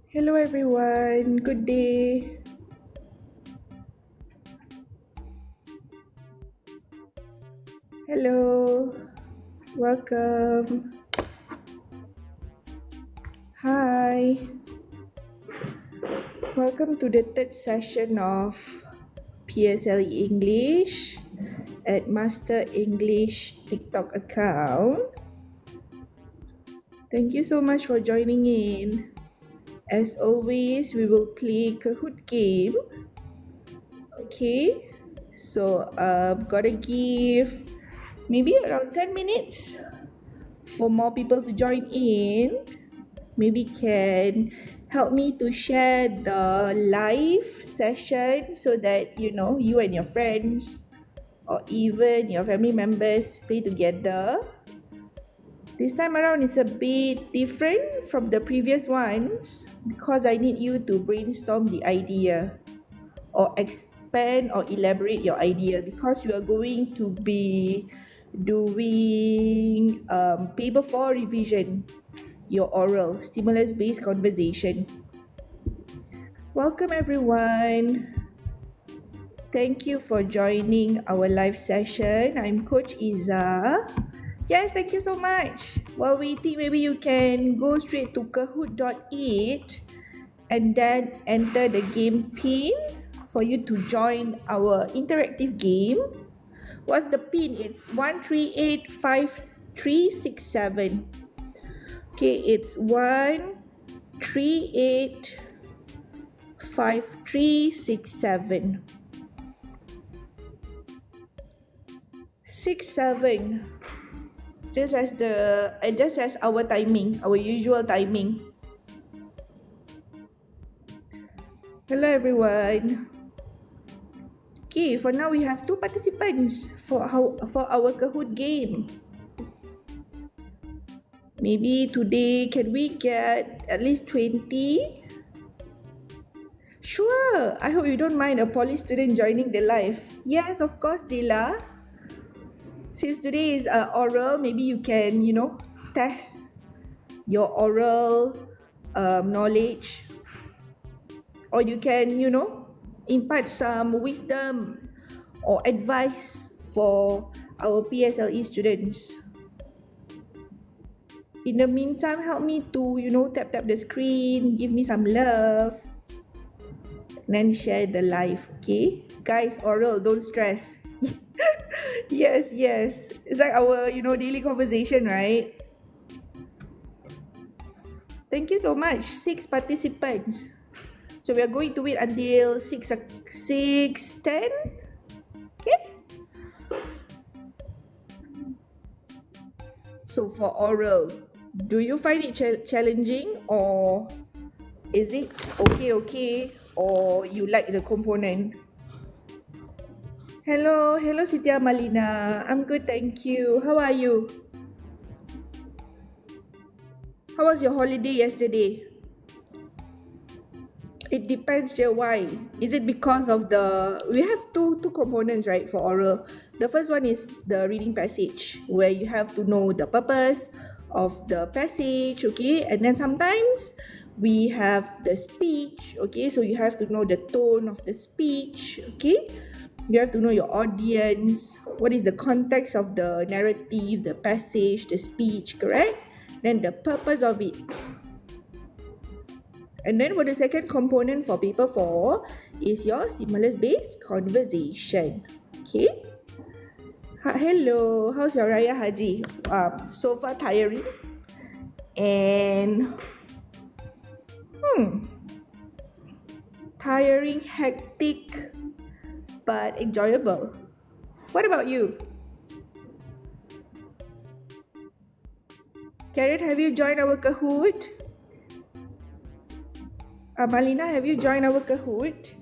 Hello everyone, good day. Hello, welcome. Hi, welcome to the third session of PSLE English at Master English TikTok account. Thank you so much for joining in. As always, we will play Kahoot game. Okay, so gotta give maybe around 10 minutes for more people to join in. Maybe can help me to share the live session so that you and your friends or even your family members play together. This time around it's a bit different from the previous ones because I need you to brainstorm the idea or expand or elaborate your idea because you are going to be doing paper 4 revision, your oral stimulus-based conversation. Welcome everyone. Thank you for joining our live session. I'm Coach Iza. Yes, thank you so much. While waiting, maybe you can go straight to kahoot.it and then enter the game pin for you to join our interactive game. What's the pin? It's 1385367. Okay, it's 1385367. 67. Just as our timing, our usual timing. Hello everyone. Okay, for now we have 2 participants for our Kahoot game. Maybe today can we get at least 20? Sure. I hope you don't mind a poly student joining the live. Yes, of course, Dila. Since today is oral, maybe you can, test your oral knowledge, or you can, impart some wisdom or advice for our PSLE students. In the meantime, help me to, tap the screen, give me some love, and then share the live, okay? Guys, oral, don't stress. Yes. It's like our, daily conversation, right? Thank you so much. 6 participants. So we are going to wait until 6:10. Okay? So for oral, do you find it challenging, or is it okay, or you like the component? Hello Sitya Malina. I'm good, thank you. How are you? How was your holiday yesterday? It depends, Jay. Why? Is it because of we have two components, right, for oral? The first one is the reading passage, where you have to know the purpose of the passage, okay? And then sometimes we have the speech, okay? So you have to know the tone of the speech, okay? You have to know your audience, what is the context of the narrative, the passage, the speech, correct? Then the purpose of it. And then for the second component for paper 4 is your stimulus-based conversation. Okay? Hello, how's your Raya Haji? So far tiring and tiring, hectic, but enjoyable. What about you? Karen, have you joined our Kahoot? Malina, have you joined our Kahoot?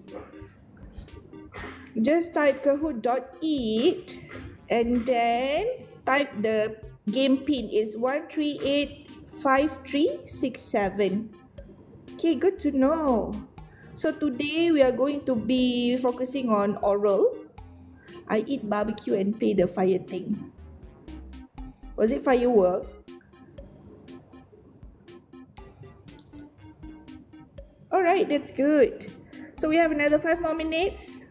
Just type kahoot.it and then type the game pin. It's 1385367. Okay, good to know. So today we are going to be focusing on oral. I eat barbecue and play the fire thing. Was it firework? Alright, that's good. So we have another 5 more minutes.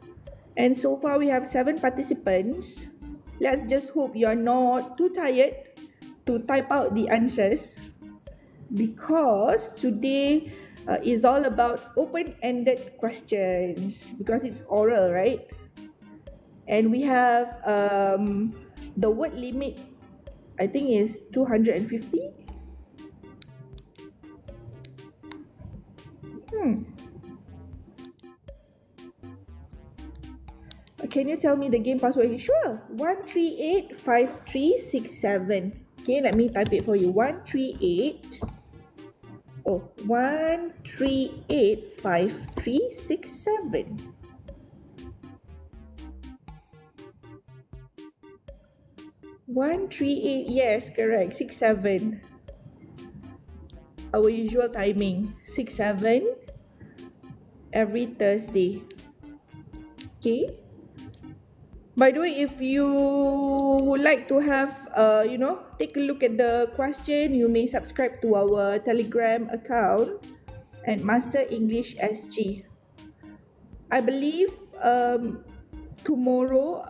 And so far we have 7 participants. Let's just hope you're not too tired to type out the answers, because today is all about open-ended questions, because it's oral, right? And we have the word limit, I think, is 250. Can you tell me the game password? Sure. 1385367. Okay, let me type it for you. 1385367. 138, yes, correct. 67. Our usual timing. 6-7 every Thursday. Okay. By the way, if you would like to have, take a look at the question, you may subscribe to our Telegram account at MasterEnglish SG. I believe tomorrow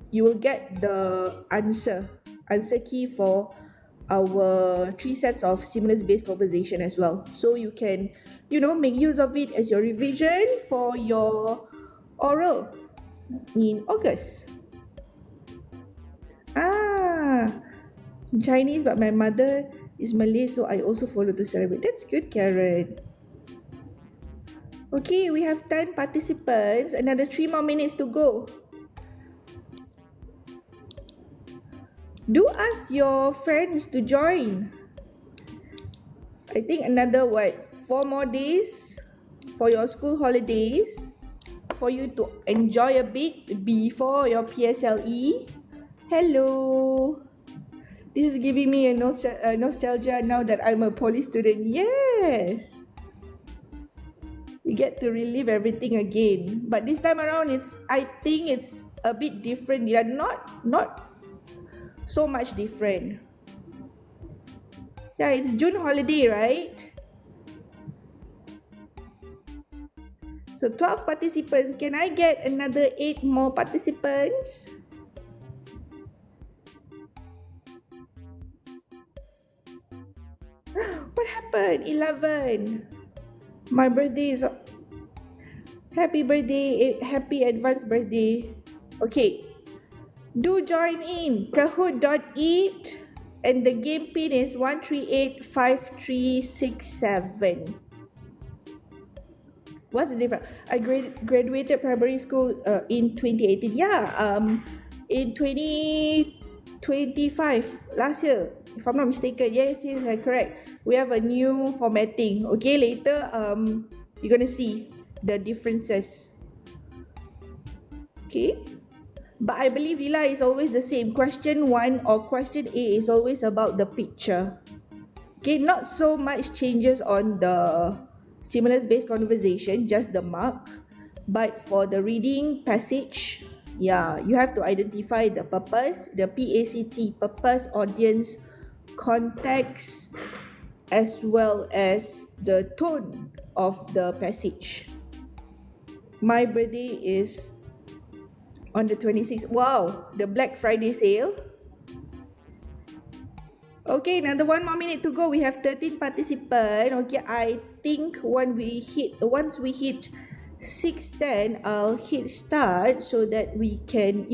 you will get the answer key for our 3 sets of stimulus-based conversation as well. So you can, make use of it as your revision for your oral in August. Chinese, but my mother is Malay, so I also follow to celebrate. That's good, Karen. Okay, we have 10 participants. Another 3 more minutes to go. Do ask your friends to join. I think another 4 more days for your school holidays, for you to enjoy a bit before your PSLE. Hello. This is giving me a nostalgia now that I'm a poly student. Yes. We get to relive everything again. But this time around, I think it's a bit different. They are not so much different. Yeah, it's June holiday, right? So 12 participants. Can I get another 8 more participants? What happened? 11. My birthday is... Happy birthday. Happy advance birthday. Okay. Do join in. Kahoot.it. And the game pin is 1385367. What's the difference? I graduated primary school in 2018. Yeah, in 2025, last year, if I'm not mistaken. Yes, correct. We have a new formatting. Okay, later you're gonna see the differences. Okay, but I believe Lila is always the same. Question 1 or question A is always about the picture. Okay, not so much changes on the stimulus-based conversation, just the mark. But for the reading passage, yeah, you have to identify the purpose, the PACT, purpose, audience, context, as well as the tone of the passage. My birthday is on the 26th. Wow, the Black Friday sale. Okay, another 1 more minute to go. We have 13 participants. Okay, I think once we hit 6:10, I'll hit start so that we can,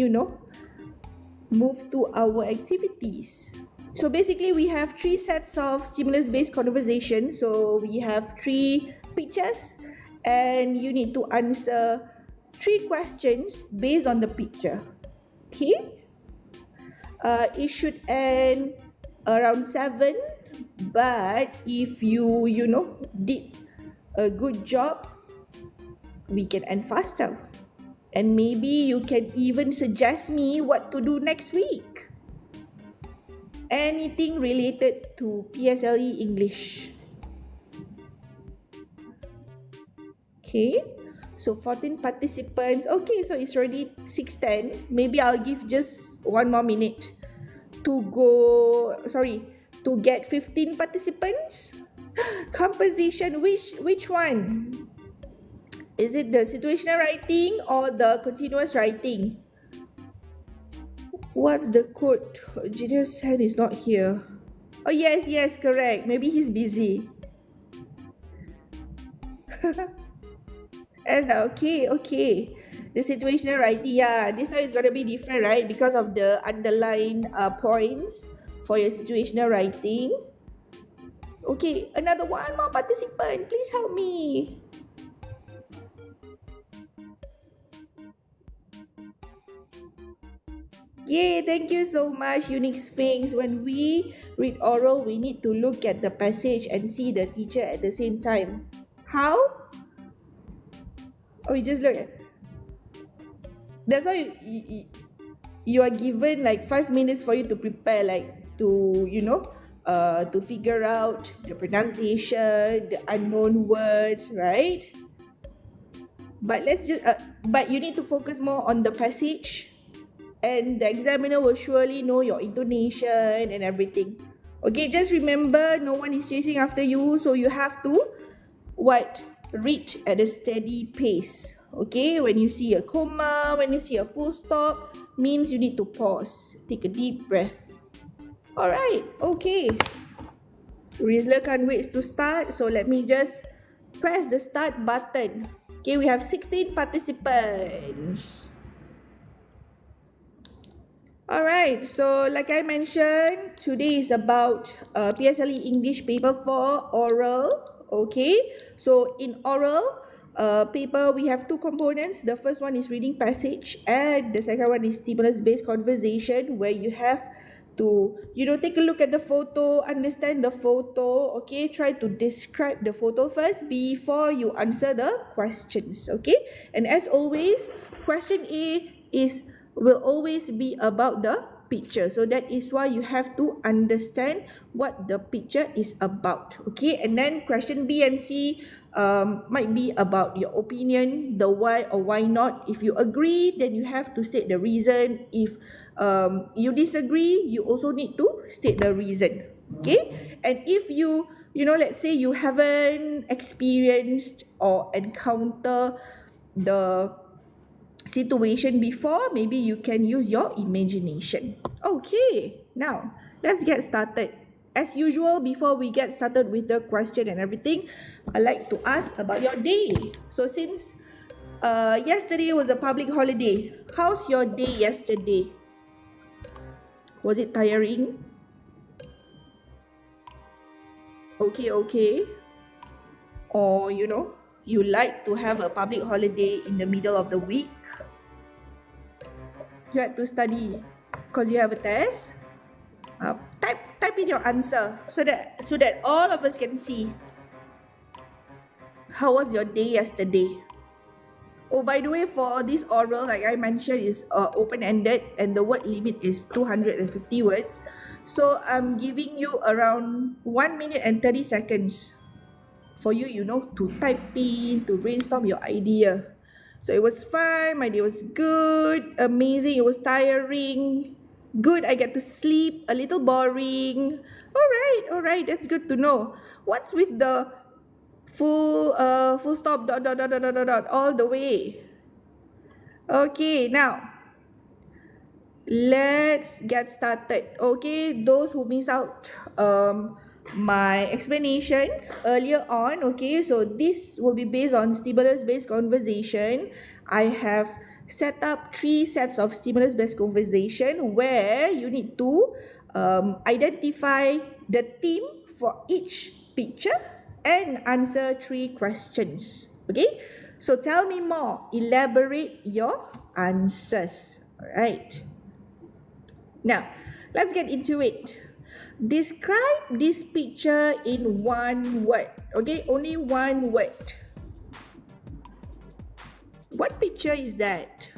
move to our activities. So basically, we have 3 sets of stimulus-based conversation. So we have 3 pictures, and you need to answer 3 questions based on the picture. Okay? It should end around 7, but if you did a good job, we can end faster, and maybe you can even suggest me what to do next week. Anything related to PSLE English. Okay, so 14 participants. Okay, so it's already 6:10. Maybe I'll give just 1 more minute to get 15 participants. Composition, which one? Is it the situational writing or the continuous writing? What's the code? Genius hand is not here. Oh, yes, correct. Maybe he's busy. Okay. The situational writing, yeah. This time is going to be different, right? Because of the underlined points for your situational writing. Okay, another one more participant. Please help me. Yay, thank you so much, Unique Sphinx. When we read oral, we need to look at the passage and see the teacher at the same time. How? Oh, you just look at... That's why you are given like 5 minutes for you to prepare, like to, to figure out the pronunciation, the unknown words, right? But but you need to focus more on the passage, and the examiner will surely know your intonation and everything. Okay, just remember, no one is chasing after you, so you have to read at a steady pace. Okay, when you see a comma, when you see a full stop, means you need to pause, take a deep breath. Alright, okay. Rizla can't wait to start, so let me just press the start button. Okay, we have 16 participants. Alright, so like I mentioned, today is about PSLE English paper 4 oral. Okay, so in oral paper, we have two components. The first one is reading passage, and the second one is stimulus-based conversation, where you have to, take a look at the photo, understand the photo, okay? Try to describe the photo first before you answer the questions, okay? And as always, question A will always be about the picture. So that is why you have to understand what the picture is about, okay? And then question B and C might be about your opinion, the why or why not. If you agree, then you have to state the reason. If you disagree, you also need to state the reason, okay? And if let's say you haven't experienced or encounter the situation before, maybe you can use your imagination. Okay, now let's get started. As usual, before we get started with the question and everything, I'd like to ask about your day. So since yesterday was a public holiday, how's your day yesterday? Was it tiring? Okay. Or you like to have a public holiday in the middle of the week? You had to study because you have a test? Type in your answer so that all of us can see. How was your day yesterday? Oh, by the way, for this oral, like I mentioned, is open-ended, and the word limit is 250 words. So I'm giving you around 1 minute and 30 seconds for you, to type in, to brainstorm your idea. So it was fun, my day was good, amazing, it was tiring, good, I get to sleep, a little boring. Alright, that's good to know. What's with the full stop, dot, all the way? Okay, now, let's get started. Okay, those who miss out my explanation earlier on, okay, so this will be based on stimulus-based conversation. I have set up 3 sets of stimulus-based conversation where you need to identify the theme for each picture and answer 3 questions, okay? So tell me more, elaborate your answers. Alright, now let's get into it. Describe this picture in 1 word. Okay, only 1 word. What picture is that?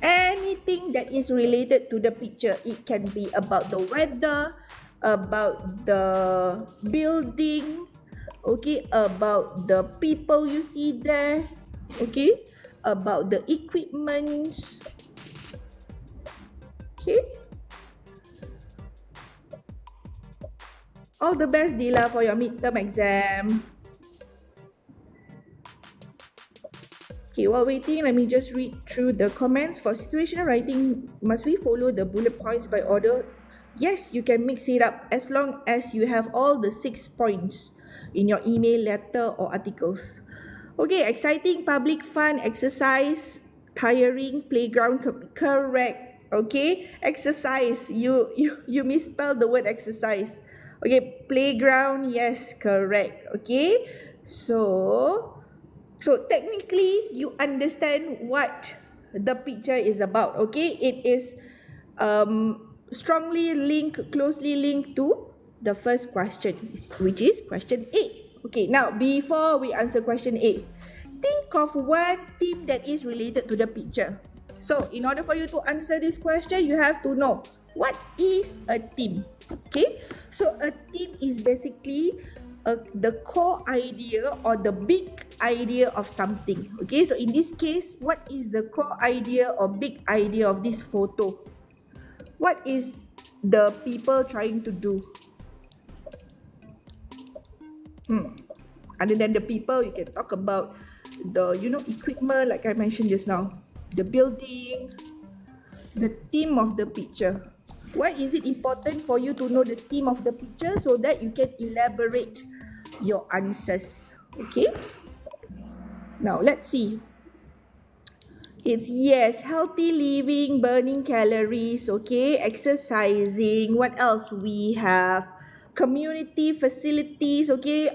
Anything that is related to the picture. It can be about the weather, about the building, okay, about the people you see there, okay, about the equipments, okay. All the best, Dila, for your midterm exam. Okay, while waiting, let me just read through the comments. For situational writing, must we follow the bullet points by order? Yes, you can mix it up as long as you have all the 6 points in your email, letter, or articles. Okay, exciting, public, fun, exercise, tiring, playground, correct. Okay, exercise, you misspelled the word exercise. Okay, playground, yes, correct. Okay, so technically you understand what the picture is about. Okay, it is strongly linked, closely linked to the first question, which is question A. Okay, now before we answer question A, think of one theme that is related to the picture. So in order for you to answer this question, you have to know what is a theme. Okay, so a theme is basically the core idea or the big idea of something. Okay, so in this case, what is the core idea or big idea of this photo? What is the people trying to do? Other than the people, you can talk about the equipment, like I mentioned just now, the building, the theme of the picture. Why is it important for you to know the theme of the picture so that you can elaborate your answers? Okay, now let's see. It's yes, healthy living, burning calories, okay, exercising. What else we have? Community facilities, okay,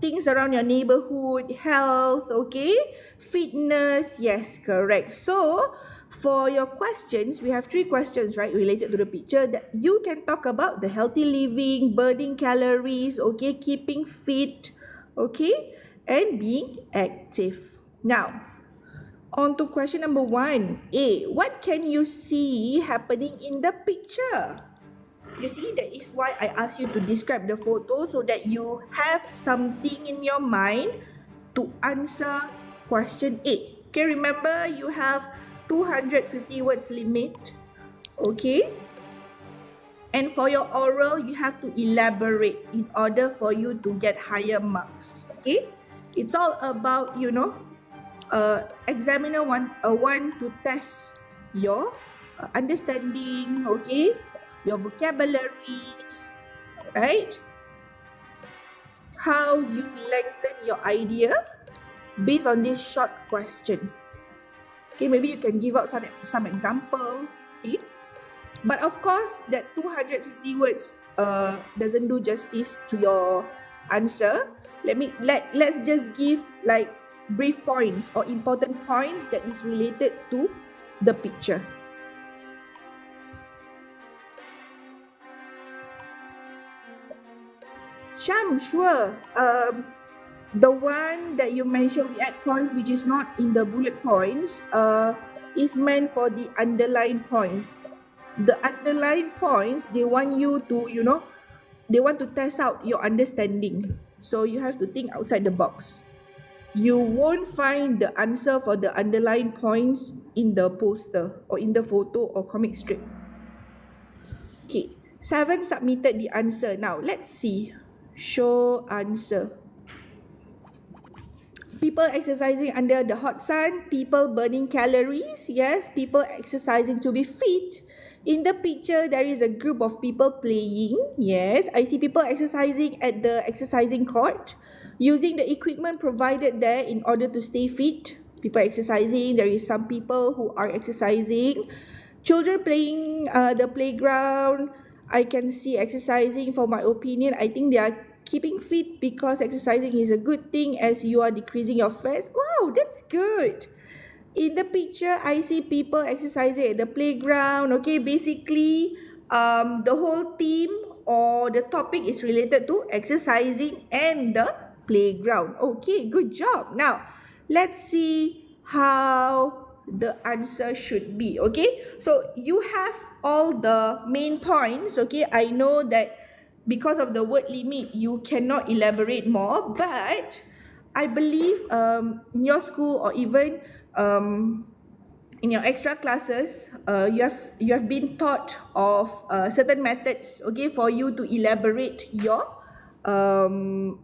things around your neighborhood, health, okay, fitness, yes, correct. So for your questions, we have 3 questions, right, related to the picture that you can talk about: the healthy living, burning calories, okay, keeping fit, okay, and being active. Now, on to question number 1A. What can you see happening in the picture? You see, that is why I asked you to describe the photo so that you have something in your mind to answer question A. Okay, remember you have 250 words limit. Okay? And for your oral, you have to elaborate in order for you to get higher marks. Okay? It's all about, examiner want to test your understanding, okay, your vocabularies, right? How you lengthen your idea based on this short question. Okay, maybe you can give out some example. Okay, but of course that 250 words doesn't do justice to your answer. Let's just give like brief points or important points that is related to the picture. Sham, sure. The one that you mentioned, we add points which is not in the bullet points, is meant for the underlined points. The underlined points, they want you to, they want to test out your understanding. So you have to think outside the box. You won't find the answer for the underlined points in the poster or in the photo or comic strip. Okay, 7 submitted the answer. Now, let's see. Show answer. People exercising under the hot sun, people burning calories, yes, people exercising to be fit. In the picture, there is a group of people playing, yes, I see people exercising at the exercising court, using the equipment provided there in order to stay fit. People exercising, there is some people who are exercising. Children playing the playground, I can see exercising. For my opinion, I think they are keeping fit because exercising is a good thing as you are decreasing your fats. Wow, that's good. In the picture, I see people exercising at the playground. Okay, basically, the whole theme or the topic is related to exercising and the playground. Okay, good job. Now, let's see how the answer should be. Okay, so you have all the main points. Okay, I know that because of the word limit, you cannot elaborate more, but I believe in your school or even in your extra classes, you have been taught of certain methods, okay, for you to elaborate your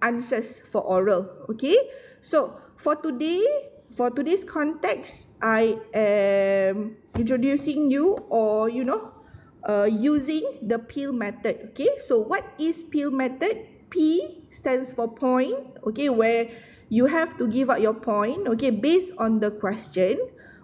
answers for oral, okay. So for today's context, I am introducing you, or using the peel method, okay. So what is peel method? P stands for point, okay, where you have to give out your point, okay, based on the question.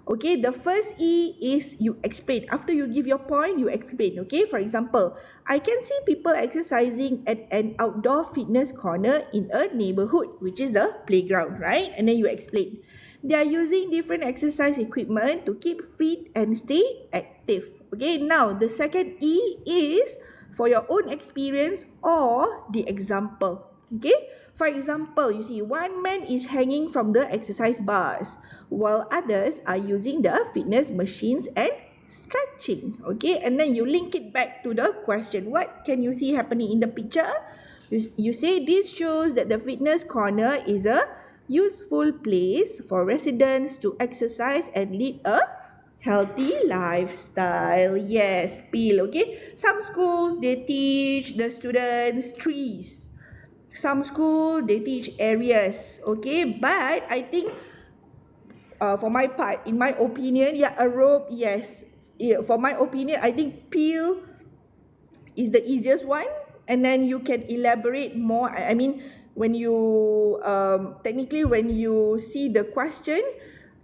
Okay, the first E is you explain. After you give your point, you explain. Okay, for example, I can see people exercising at an outdoor fitness corner in a neighborhood, which is the playground, right? And then you explain. They are using different exercise equipment to keep fit and stay active. Okay, now the second E is for your own experience or the example. Okay, for example, you see one man is hanging from the exercise bars while others are using the fitness machines and stretching. Okay, and then you link it back to the question. What can you see happening in the picture? You say this shows that the fitness corner is a useful place for residents to exercise and lead a healthy lifestyle. Yes, peel. Okay, some schools they teach the students trees. Some school they teach areas, okay, but I think for my part, in my opinion, yeah, a rope, yes, yeah, for my opinion, I think peel is the easiest one, and then you can elaborate more. I mean, when you technically when you see the question,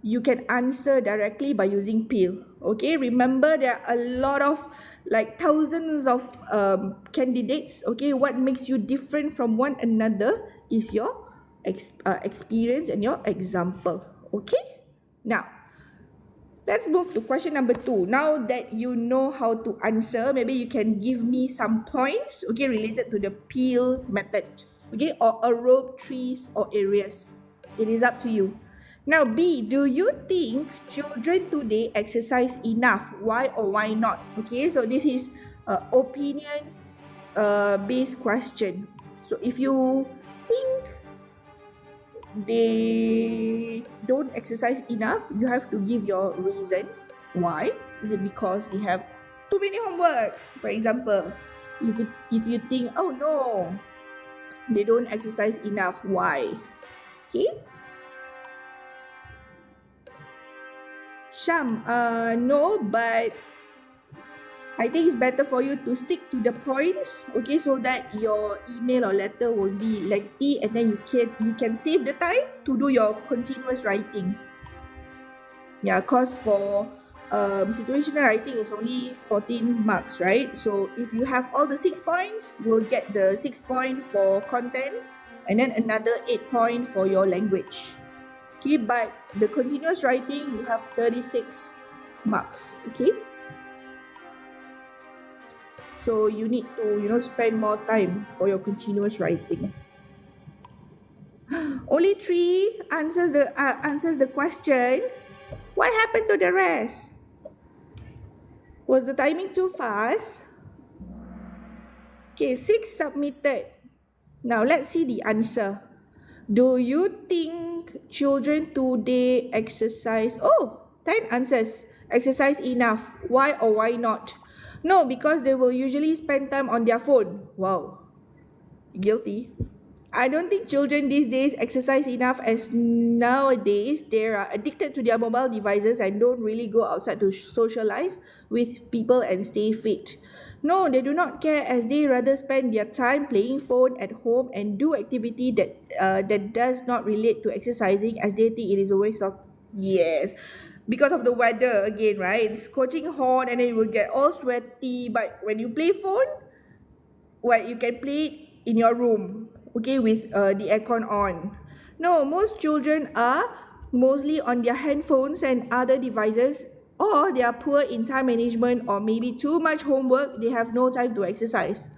you can answer directly by using peel. Okay, remember there are a lot of like thousands of candidates. Okay, what makes you different from one another is your experience and your example. Okay, now let's move to question number 2. Now that you know how to answer, maybe you can give me some points, okay, related to the peel method, okay, or a rope, trees, or areas. It is up to you. Now B, do you think children today exercise enough? Why or why not? Okay, so this is opinion based question. So if you think they don't exercise enough, you have to give your reason. Why? Is it because they have too many homeworks? For example, if you think, oh no, they don't exercise enough, why? Okay. Sham, no, but I think it's better for you to stick to the points, okay, so that your email or letter won't be lengthy, and then you can save the time to do your continuous writing. Yeah, because for situational writing is only 14 marks, right? So if you have all the 6 points, you will get the 6 point for content, and then another 8 point for your language. Okay, but the continuous writing, you have 36 marks, okay? So you need to, spend more time for your continuous writing. Only 3 answers the question. What happened to the rest? Was the timing too fast? Okay, 6 submitted. Now let's see the answer. Do you think children today exercise? Oh, 10 answers. Exercise enough. Why or why not? No, because they will usually spend time on their phone. Wow. Guilty. I don't think children these days exercise enough, as nowadays they are addicted to their mobile devices and don't really go outside to socialize with people and stay fit. No, they do not care, as they rather spend their time playing phone at home and do activity that does not relate to exercising, as they think it is a waste of... Yes, because of the weather again, right? It's scorching hot and then you will get all sweaty. But when you play phone, well, you can play it in your room, okay, with the aircon on. No, most children are mostly on their handphones and other devices, or they are poor in time management, or maybe too much homework, they have no time to exercise.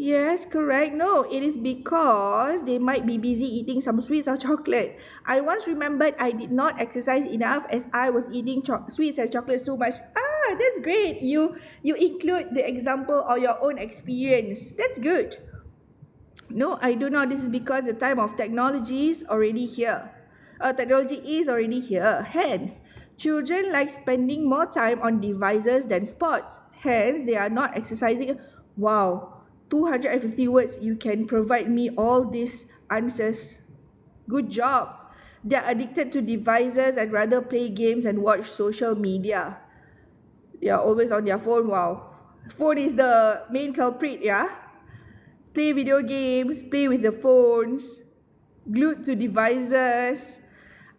Yes, correct. No, it is because they might be busy eating some sweets or chocolate. I once remembered I did not exercise enough as I was eating sweets and chocolates too much. Ah, that's great. You include the example or your own experience. That's good. No, I do not. This is because the time of technology is already here. Technology is already here. Hence, children like spending more time on devices than sports. Hence, they are not exercising. Wow, 250 words, you can provide me all these answers. Good job. They are addicted to devices and rather play games and watch social media. They are always on their phone. Wow. Phone is the main culprit, yeah? Play video games, play with the phones, glued to devices.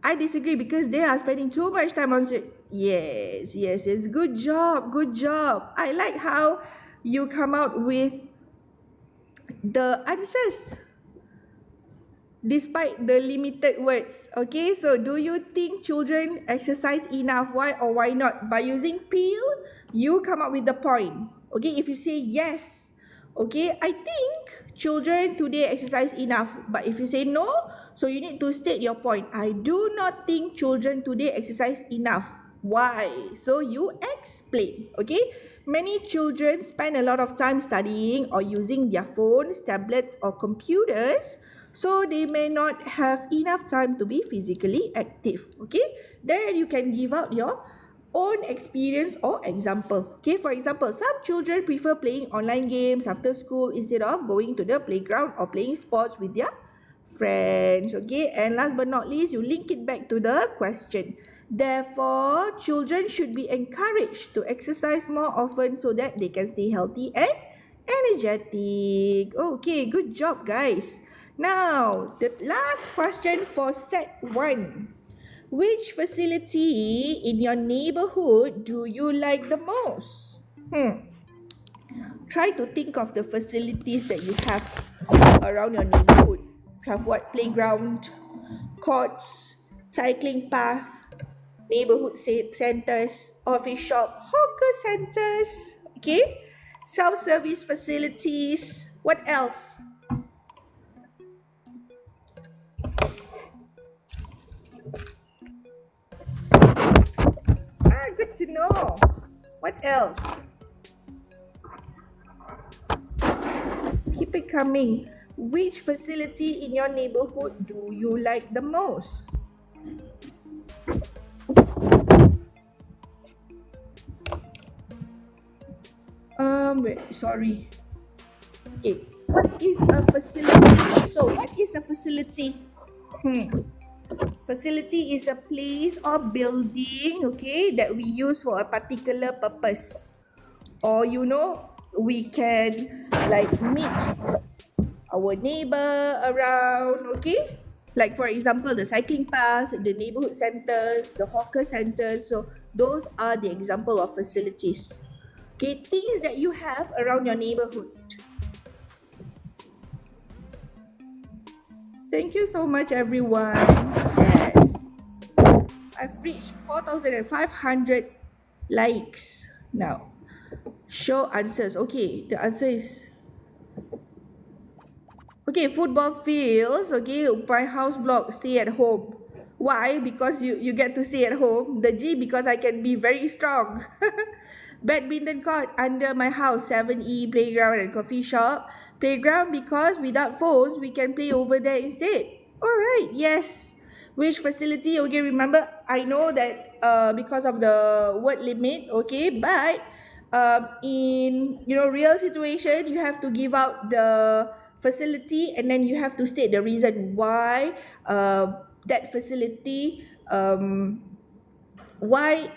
I disagree because they are spending too much time on. Yes, yes, yes. Good job, good job. I like how you come out with the answers despite the limited words. Okay, so do you think children exercise enough? Why or why not? By using peel, you come up with the point. Okay, if you say yes, okay, I think children today exercise enough. But if you say no, so you need to state your point. I do not think children today exercise enough. Why? So you explain. Okay, many children spend a lot of time studying or using their phones, tablets or computers, so they may not have enough time to be physically active. Okay, then you can give out your own experience or example. Okay, for example, some children prefer playing online games after school instead of going to the playground or playing sports with their friends. Okay, and last but not least, you link it back to the question. Therefore, children should be encouraged to exercise more often so that they can stay healthy and energetic. Okay, good job, guys. Now, the last question for set 1. Which facility in your neighborhood do you like the most? Try to think of the facilities that you have around your neighborhood. You have what? Playground, courts, cycling path, neighborhood centers, office shop, hawker centers, okay? Self-service facilities. What else? Good to know. What else? Keep it coming. Which facility in your neighborhood do you like the most? Sorry. Okay. What is a facility? So, what is a facility? Facility is a place or building, okay, that we use for a particular purpose. Or we can like meet our neighbor around, okay? Like for example, the cycling path, the neighborhood centers, the hawker centers. So those are the example of facilities. Okay, things that you have around your neighborhood. Thank you so much, everyone. Yes. I've reached 4,500 likes now. Show answers. Okay, the answer is... Okay, football fields. Okay, by house block, stay at home. Why? Because you get to stay at home. The G, because I can be very strong. Badminton court under my house, 7E, playground and coffee shop. Playground because without phones, we can play over there instead. Alright, yes. Which facility? Okay, remember, I know that because of the word limit, okay, but in real situation, you have to give out the facility and then you have to state the reason why that facility why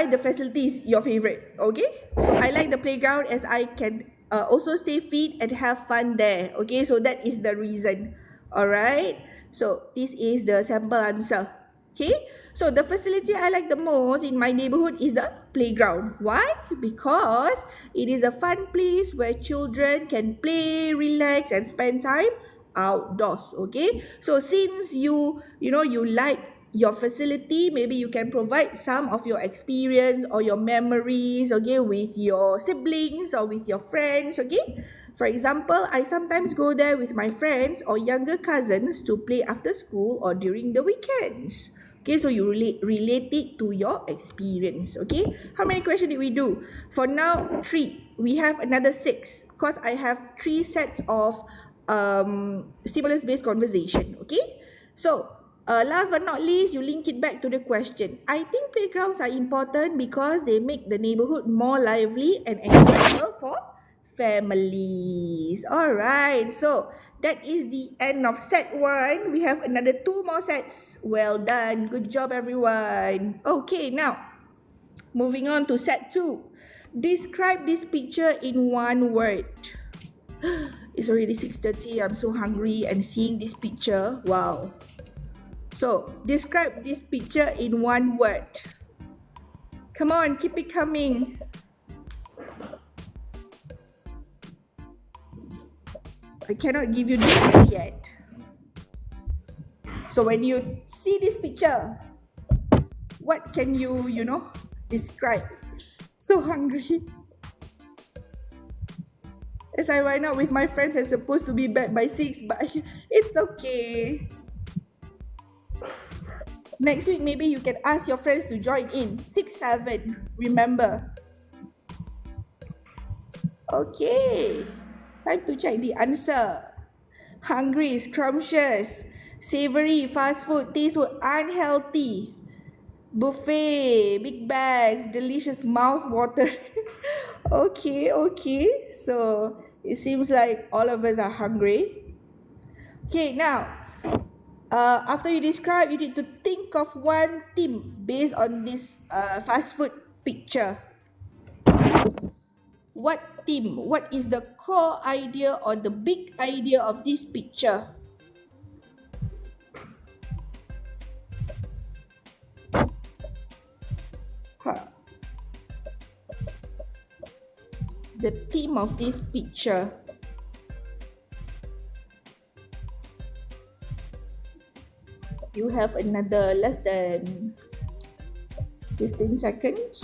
the facility is your favorite. Okay, so I like the playground as I can also stay fit and have fun there. Okay, so that is the reason. All right, so this is the sample answer. Okay, so the facility I like the most in my neighborhood is the playground. Why? Because it is a fun place where children can play, relax and spend time outdoors. Okay, so since you like your facility, maybe you can provide some of your experience or your memories, okay, with your siblings or with your friends. Okay, for example, I sometimes go there with my friends or younger cousins to play after school or during the weekends. Okay, so you relate it to your experience. Okay, how many questions did we do? For now, 3. We have another 6 because I have 3 sets of stimulus-based conversation. Okay, so Last but not least, you link it back to the question. I think playgrounds are important because they make the neighborhood more lively and enjoyable for families. Alright, so that is the end of set 1. We have another 2 more sets. Well done. Good job, everyone. Okay, now, moving on to set 2. Describe this picture in 1 word. It's already 6:30. I'm so hungry and seeing this picture. Wow. So, describe this picture in 1 word. Come on, keep it coming. I cannot give you the answer yet. So, when you see this picture, what can you describe? So hungry. As I went out with my friends, I'm supposed to be back by 6, but it's okay. Next week, maybe you can ask your friends to join in. 6, 7, remember. Okay, time to check the answer. Hungry, scrumptious, savory, fast food, tasteful, unhealthy. Buffet, big bags, delicious mouth water. Okay. So, it seems like all of us are hungry. Okay, now, after you describe, you need to think of 1 theme based on this fast food picture. What theme? What is the core idea or the big idea of this picture? The theme of this picture. You have another less than 15 seconds.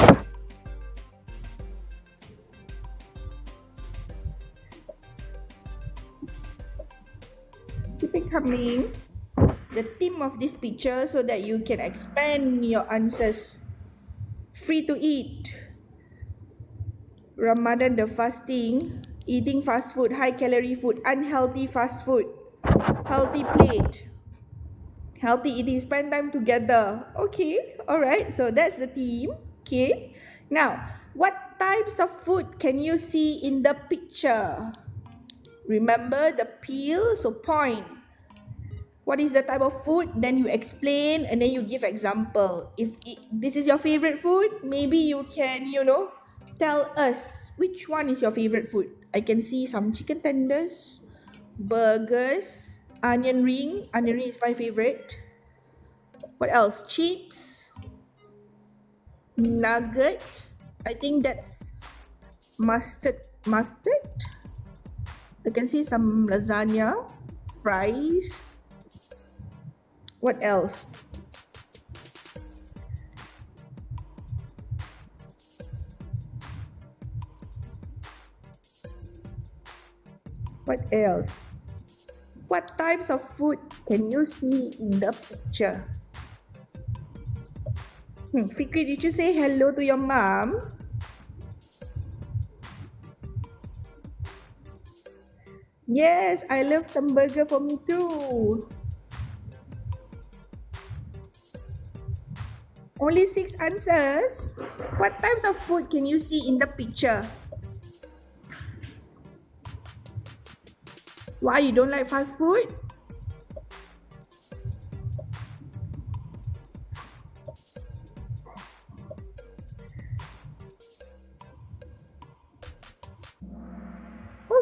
Keep it coming. The theme of this picture so that you can expand your answers. Free to eat. Ramadan, the fasting. Eating fast food, high calorie food, unhealthy fast food. Healthy plate. Healthy eating, spend time together. Okay, alright, so that's the theme. Okay, now, what types of food can you see in the picture? Remember the peel, so point. What is the type of food? Then you explain and then you give example. If this is your favorite food, maybe you can, tell us which one is your favorite food. I can see some chicken tenders, burgers, onion ring. Onion ring is my favorite. What else? Chips, nugget. I think that's mustard. I can see some lasagna, fries. What else? What else? What types of food can you see in the picture? Fikri, did you say hello to your mom? Yes, I love some burger for me too. Only 6 answers. What types of food can you see in the picture? Why you don't like fast food?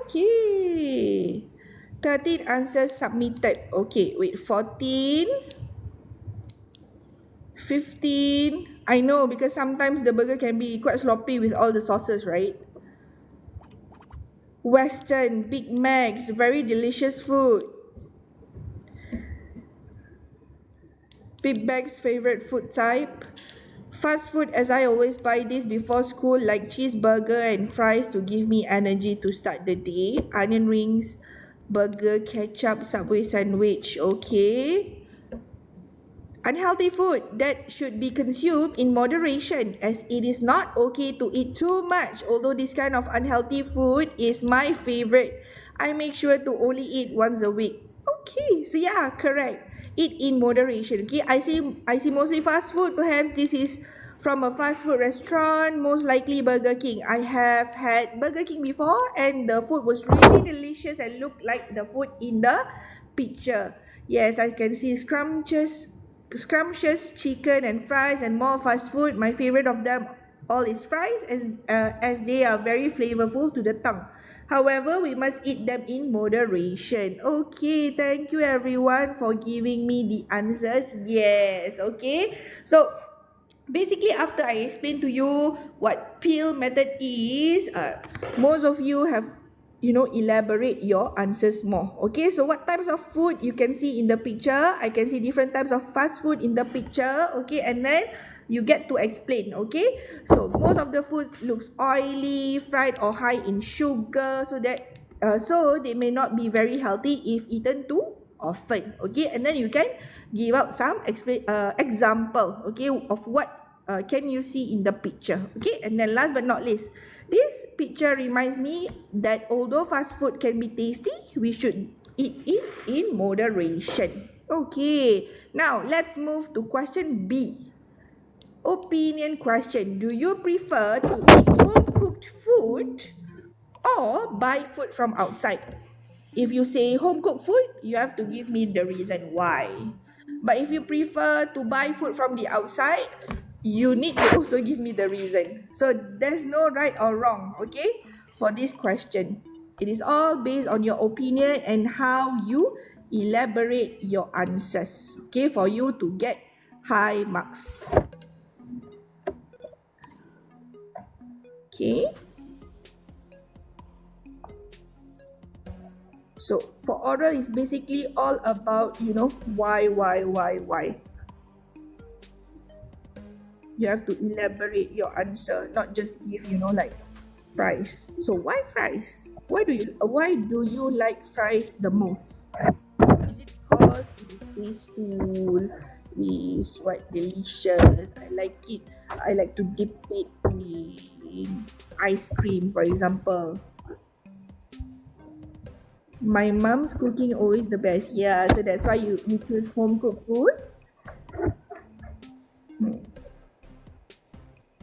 Okay. 13 answers submitted. Okay, wait, 14. 15. I know because sometimes the burger can be quite sloppy with all the sauces, right? Western, Big Macs, very delicious food. Big Bag's favorite food type. Fast food, as I always buy this before school, like cheeseburger and fries to give me energy to start the day. Onion rings, burger, ketchup, Subway sandwich. Okay. Unhealthy food that should be consumed in moderation, as it is not okay to eat too much. Although this kind of unhealthy food is my favorite, I make sure to only eat once a week. Okay, so yeah, correct. Eat in moderation. Okay, I see mostly fast food. Perhaps this is from a fast food restaurant, most likely Burger King. I have had Burger King before and the food was really delicious and looked like the food in the picture. Yes, I can see scrumptious chicken and fries and more fast food. My favorite of them all is fries as they are very flavorful to the tongue. However, we must eat them in moderation. Okay, thank you everyone for giving me the answers. Yes, okay. So, basically after I explain to you what peel method is, most of you have elaborate your answers more. Okay, so what types of food you can see in the picture? I can see different types of fast food in the picture. Okay, and then you get to explain. Okay, so most of the foods looks oily, fried or high in sugar, so they may not be very healthy if eaten too often. Okay, and then you can give out some example, okay, of what can you see in the picture. Okay, and then last but not least, this picture reminds me that although fast food can be tasty, we should eat it in moderation. Okay, now let's move to question B. Opinion question. Do you prefer to eat home cooked food or buy food from outside? If you say home cooked food, you have to give me the reason why. But if you prefer to buy food from the outside, you need to also give me the reason. So there's no right or wrong, okay, for this question. It is all based on your opinion and how you elaborate your answers, okay, for you to get high marks. Okay. So for oral, it's basically all about, why. You have to elaborate your answer, not just give, like fries. So why fries? Why do you like fries the most? Is it because it is tasteful? Is what delicious? I like it. I like to dip it in ice cream, for example. My mom's cooking always the best. Yeah, so that's why you choose home cooked food.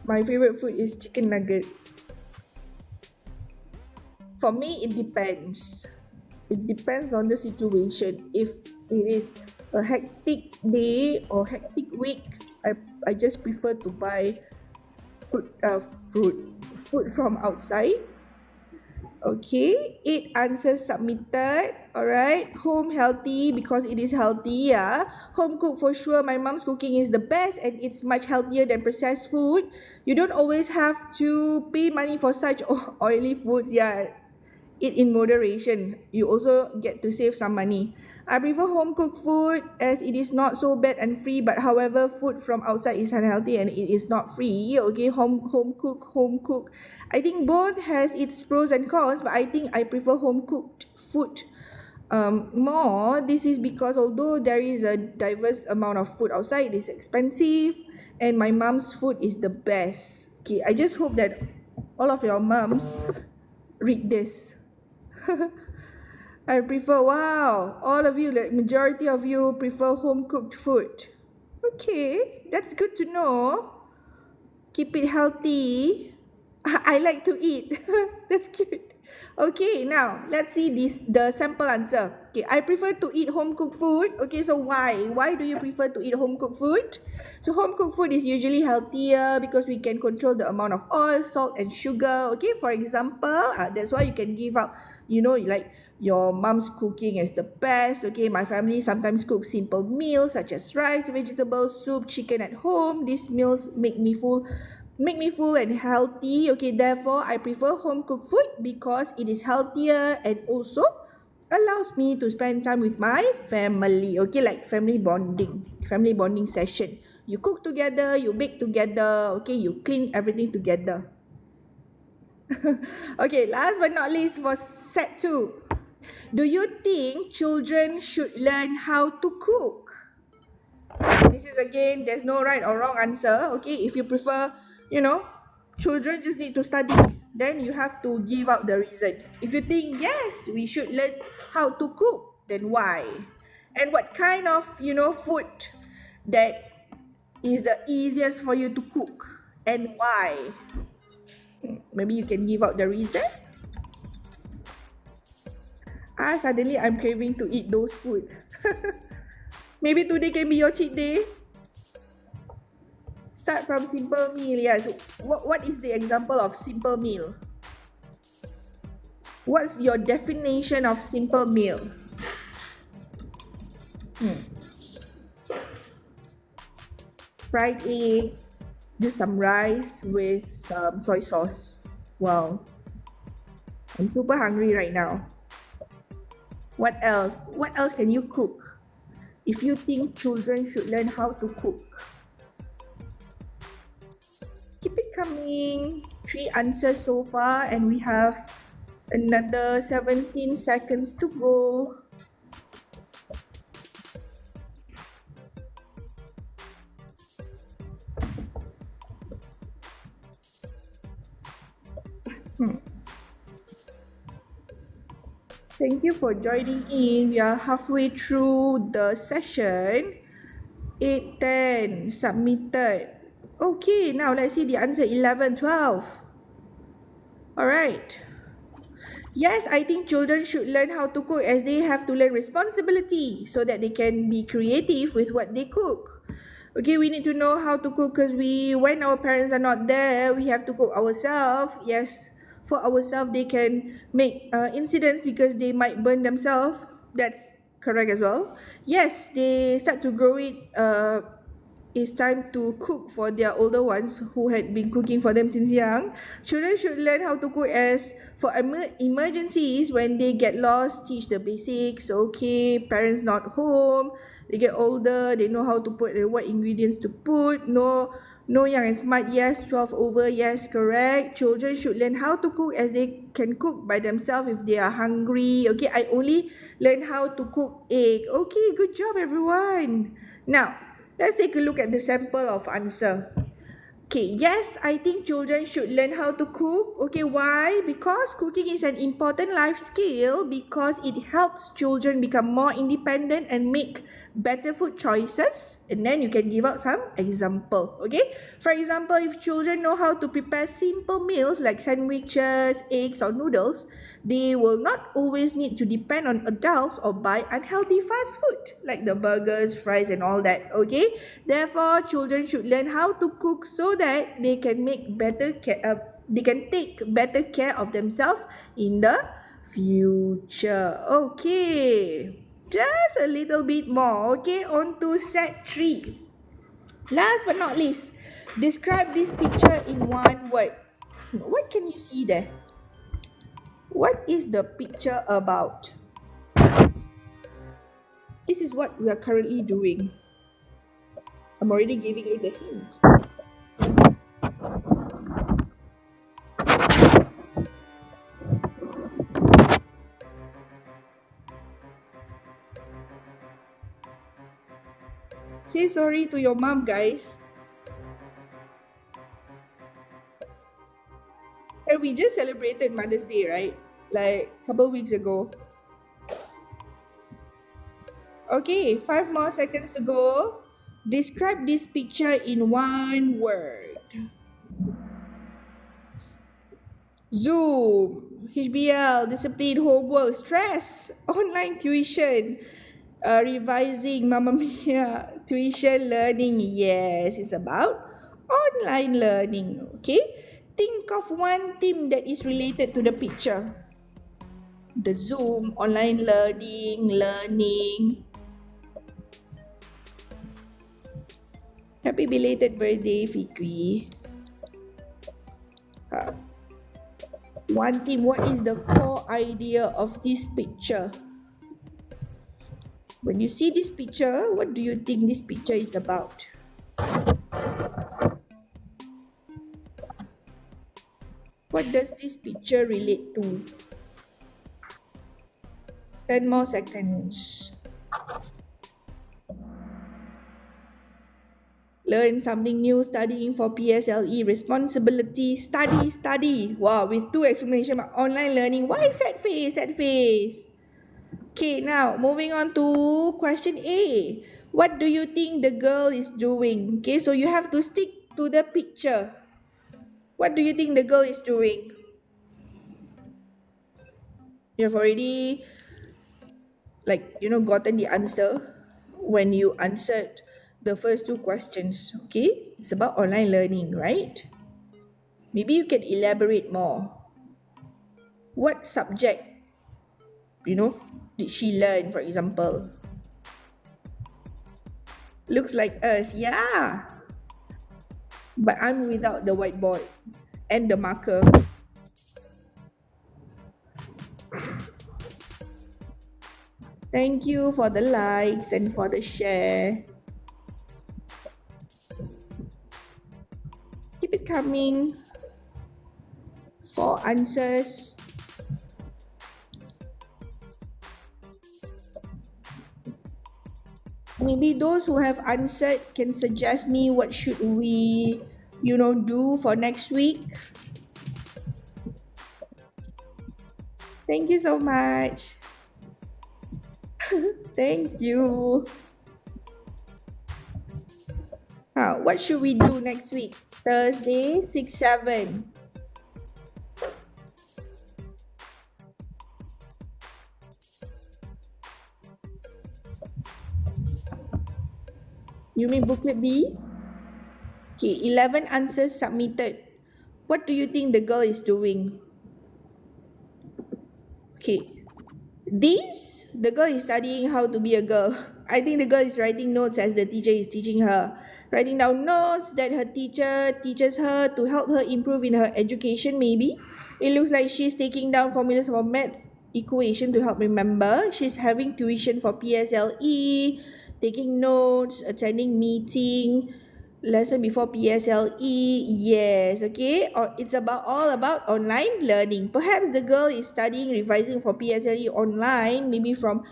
My favorite food is chicken nugget. For me, it depends. It depends on the situation. If it is a hectic day or hectic week, I just prefer to buy food from outside. Okay, 8 answers submitted. Alright, home healthy because it is healthy. Yeah, home cooked for sure. My mom's cooking is the best and it's much healthier than processed food. You don't always have to pay money for such oily foods. Yeah, eat in moderation. You also get to save some money. I prefer home cooked food as it is not so bad and free, but however, food from outside is unhealthy and it is not free. Okay, home cook. I think both has its pros and cons, but I think I prefer home cooked food more. This is because although there is a diverse amount of food outside, it is expensive and my mom's food is the best. Okay, I just hope that all of your moms read this. I prefer, wow, all of you, like majority of you prefer home cooked food. Okay, that's good to know. Keep it healthy. I like to eat. That's cute. Okay, now let's see the sample answer. Okay, I prefer to eat home cooked food. Okay, so why? Why do you prefer to eat home cooked food? So home cooked food is usually healthier because we can control the amount of oil, salt and sugar. Okay, for example, that's why you can give out, like your mom's cooking is the best. Okay, my family sometimes cook simple meals such as rice, vegetables, soup, chicken at home. These meals make me full and healthy. Okay, therefore I prefer home cooked food because it is healthier and also allows me to spend time with my family. Okay, like family bonding session. You cook together, you bake together, okay, you clean everything together. Okay, last but not least for set 2. Do you think children should learn how to cook? This is again, there's no right or wrong answer. Okay, if you prefer, children just need to study, then you have to give out the reason. If you think yes, we should learn how to cook, then why? And what kind of, food that is the easiest for you to cook and why? Maybe you can give out the reason. Suddenly I'm craving to eat those food. Maybe today can be your cheat day. Start from simple meal. Yes. What is the example of simple meal? What's your definition of simple meal? Fried egg, just some rice with some soy sauce. Wow. I'm super hungry right now. What else? What else can you cook? If you think children should learn how to cook, keep it coming. 3 answers so far and we have another 17 seconds to go. Thank you for joining in. We are halfway through the session. 8:10 submitted. Okay, now let's see the answer. 11, 12. Alright. Yes, I think children should learn how to cook as they have to learn responsibility so that they can be creative with what they cook. Okay, we need to know how to cook because when our parents are not there, we have to cook ourselves. Yes, for ourselves, they can make incidents because they might burn themselves. That's correct as well. Yes, they start to grow it. It's time to cook for their older ones who had been cooking for them since young. Children should learn how to cook as for emergencies when they get lost, teach the basics. Okay, parents not home, they get older, they know how to put what ingredients to put. No young and smart. Yes, 12 over. Yes, correct. Children should learn how to cook as they can cook by themselves if they are hungry. Okay, I only learned how to cook egg. Okay, good job everyone. Now, let's take a look at the sample of answer. Okay, yes, I think children should learn how to cook. Okay, why? Because cooking is an important life skill because it helps children become more independent and make better food choices. And then you can give out some example. Okay, for example, if children know how to prepare simple meals like sandwiches, eggs or noodles, they will not always need to depend on adults or buy unhealthy fast food like the burgers, fries and all that. Okay, therefore children should learn how to cook so that they can make better they can take better care of themselves in the future. Okay, just a little bit more. Okay, on to set 3. Last but not least, describe this picture in one word. What can you see there? What is the picture about? This is what we are currently doing. I'm already giving you the hint. Say sorry to your mom, guys. And we just celebrated Mother's Day, right? Like a couple weeks ago. Okay, 5 more seconds to go. Describe this picture in one word. Zoom, HBL, discipline, homework, stress, online tuition, revising, Mamma Mia, tuition, learning. Yes, it's about online learning. Okay, think of one theme that is related to the picture. The Zoom, online learning. Happy belated birthday, Fikri. One theme, what is the core idea of this picture? When you see this picture, what do you think this picture is about? What does this picture relate to? 10 more seconds. Learn something new, studying for PSLE, responsibility, study. Wow, with 2 exclamation mark, online learning. Why sad face? Okay, now moving on to question A. What do you think the girl is doing? Okay, so you have to stick to the picture. What do you think the girl is doing? You have already gotten the answer when you answered the first two questions. Okay, it's about online learning, right? Maybe you can elaborate more. What subject, did she learn, for example? Looks like us, yeah. But I'm without the whiteboard and the marker. Thank you for the likes and for the share. Keep it coming for answers. Maybe those who have answered can suggest me what should we, do for next week. Thank you so much. Thank you. What should we do next week? Thursday, 6, 7. You mean booklet B? Okay, 11 answers submitted. What do you think the girl is doing? Okay, the girl is studying how to be a girl. I think the girl is writing notes as the teacher is teaching her. Writing down notes that her teacher teaches her to help her improve in her education, maybe. It looks like she's taking down formulas for math equation to help remember. She's having tuition for PSLE, taking notes, attending meeting, lesson before PSLE. Yes, okay. Or it's all about online learning. Perhaps the girl is studying, revising for PSLE online, maybe from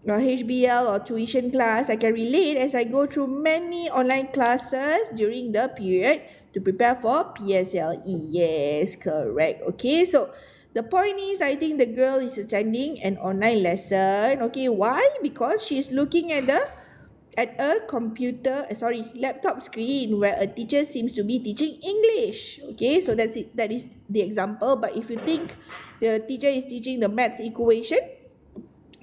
HBL or tuition class. I can relate as I go through many online classes during the period to prepare for PSLE. Yes, correct. Okay, so the point is, I think the girl is attending an online lesson. Okay, why? Because she's looking at a laptop screen where a teacher seems to be teaching English. Okay, so that's it. That is the example. But if you think the teacher is teaching the maths equation,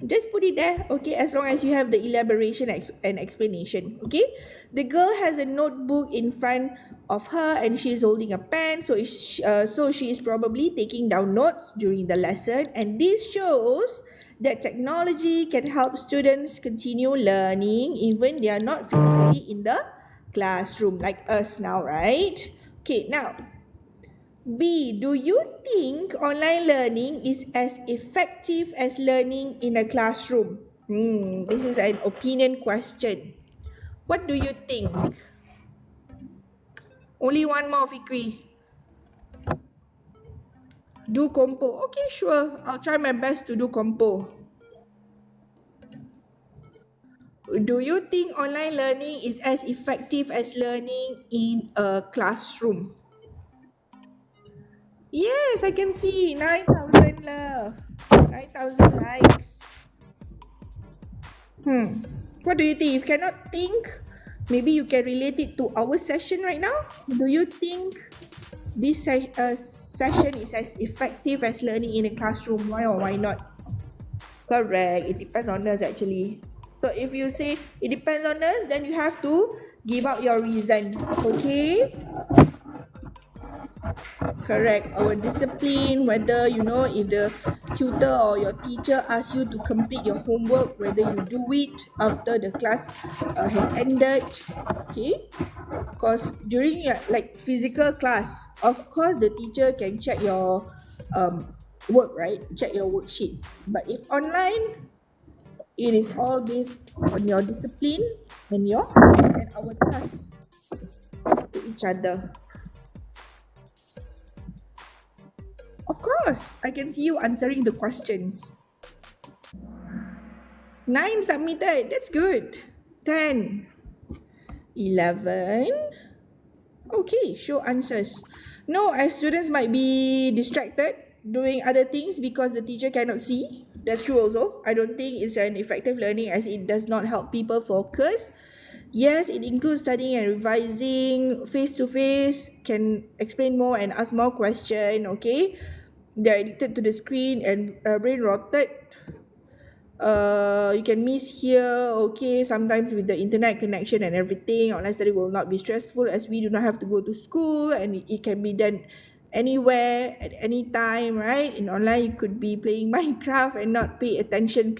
just put it there, okay, as long as you have the elaboration and explanation. Okay, the girl has a notebook in front of her and she is holding a pen, so she is probably taking down notes during the lesson, and this shows that technology can help students continue learning even they are not physically in the classroom like us now, right? Okay, now B, do you think online learning is as effective as learning in a classroom? This is an opinion question. What do you think? Only one more, Fikri. Do compo. Okay, sure. I'll try my best to do compo. Do you think online learning is as effective as learning in a classroom? Yes, I can see 9,000 love. 9,000 likes. What do you think? If you cannot think, maybe you can relate it to our session right now. Do you think this session is as effective as learning in a classroom? Why or why not? Correct. It depends on us actually. So if you say it depends on us, then you have to give out your reason. Okay? Correct. Our discipline, whether if the tutor or your teacher asks you to complete your homework, whether you do it after the class has ended. Okay, because during physical class, of course the teacher can check your work, right? Check your worksheet. But if online, it is all based on your discipline and our trust to each other. Of course, I can see you answering the questions. 9 submitted. That's good. 10. 11. Okay, show answers. No, as students might be distracted doing other things because the teacher cannot see. That's true also. I don't think it's an effective learning as it does not help people focus. Yes, it includes studying and revising. Face to face can explain more and ask more questions. Okay, they're addicted to the screen and brain rotted. You can miss here. Okay, sometimes with the internet connection and everything, online study will not be stressful as we do not have to go to school and it can be done anywhere at any time, right? In online, you could be playing Minecraft and not pay attention.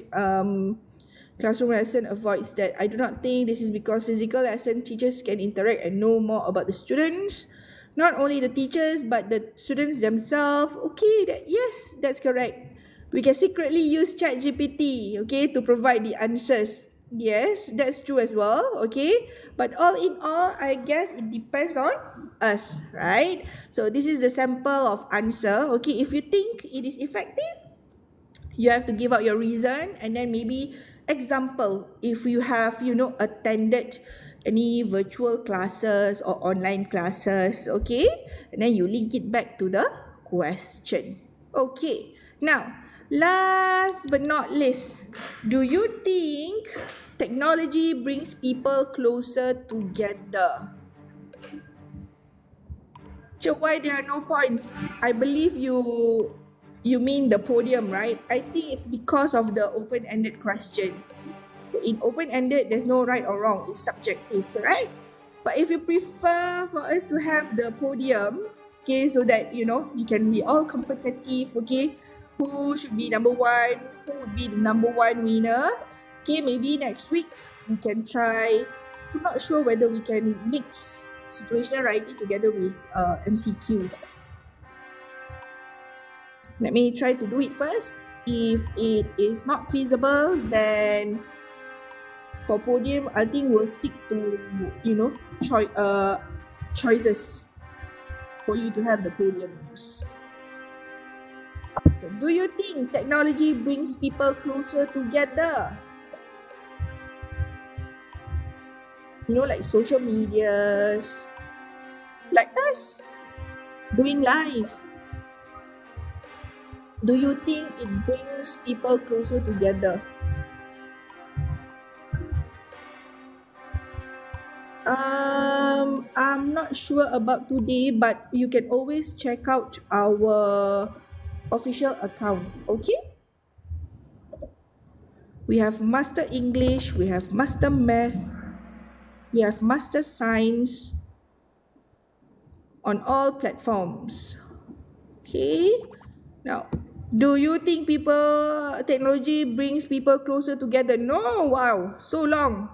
Classroom lesson avoids that. I do not think this is because physical lesson teachers can interact and know more about the students. Not only the teachers but the students themselves. Okay, yes, that's correct. We can secretly use ChatGPT, okay, to provide the answers. Yes, that's true as well, okay? But all in all, I guess it depends on us, right? So this is the sample of answer. Okay, if you think it is effective, you have to give out your reason and then maybe example if you have attended any virtual classes or online classes, okay, and then you link it back to the question. Okay, now last but not least, do you think technology brings people closer together? So why there are no points? I believe you mean the podium, right? I think it's because of the open-ended question. So in open-ended, there's no right or wrong. It's subjective, correct? But if you prefer for us to have the podium, okay, so that you can be all competitive, okay, who should be number one, who would be the number one winner, okay, maybe next week we can try. I'm not sure whether we can mix situational writing together with MCQs. Let me try to do it first. If it is not feasible, then for podium, I think we'll stick to choices for you to have the podiums. So, do you think technology brings people closer together? Like social medias, like us doing live. Do you think it brings people closer together? I'm not sure about today, but you can always check out our official account, okay? We have Master English, we have Master Math, we have Master Science on all platforms. Okay? Now, do you think technology brings people closer together? No, wow, so long.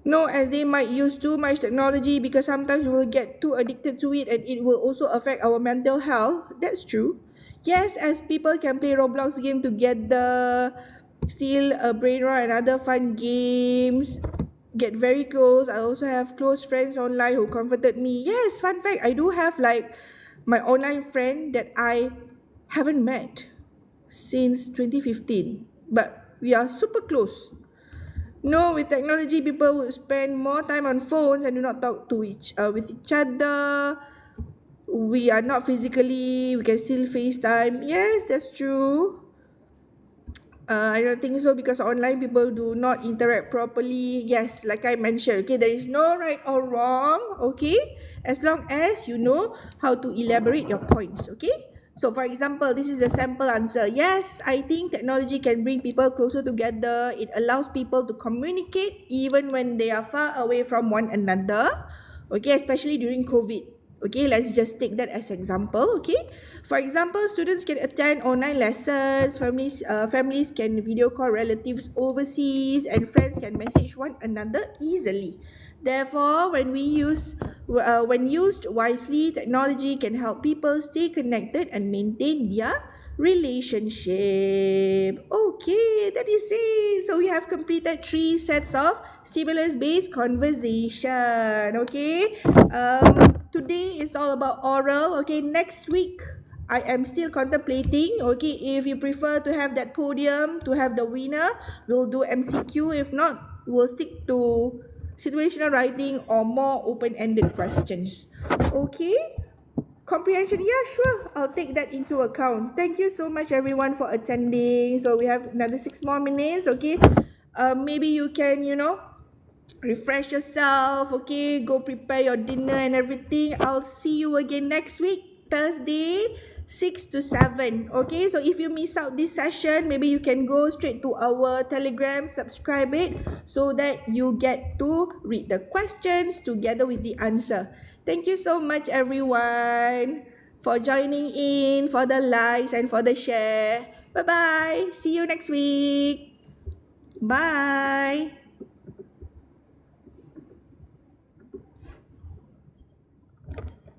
No, as they might use too much technology because sometimes we will get too addicted to it and it will also affect our mental health. That's true. Yes, as people can play Roblox game together, steal a brain rot and other fun games, get very close. I also have close friends online who comforted me. Yes, fun fact, I do have like my online friend that I haven't met since 2015, but we are super close. No, with technology, people would spend more time on phones and do not talk with each other. We are not physically, we can still FaceTime. Yes, that's true. I don't think so because online people do not interact properly. Yes, like I mentioned, okay, there is no right or wrong, okay, as long as you know how to elaborate your points, okay? So for example, this is a sample answer. Yes, I think technology can bring people closer together. It allows people to communicate even when they are far away from one another, okay, especially during COVID. Okay, let's just take that as example, okay? For example, students can attend online lessons, families can video call relatives overseas, and friends can message one another easily. Therefore, when used wisely, technology can help people stay connected and maintain their relationship. Okay, that is it. So we have completed 3 sets of stimulus-based conversation. Okay, today is all about oral. Okay, next week I am still contemplating. Okay, if you prefer to have that podium to have the winner, we'll do MCQ. If not, we'll stick to situational writing or more open-ended questions. Okay. Comprehension, yeah, sure. I'll take that into account. Thank you so much, everyone, for attending. So we have another 6 more minutes, okay? Maybe you can, refresh yourself, okay? Go prepare your dinner and everything. I'll see you again next week, Thursday, 6 to 7, okay? So if you miss out this session, maybe you can go straight to our Telegram, subscribe it, so that you get to read the questions together with the answer. Thank you so much, everyone, for joining in, for the likes and for the share. Bye-bye. See you next week. Bye.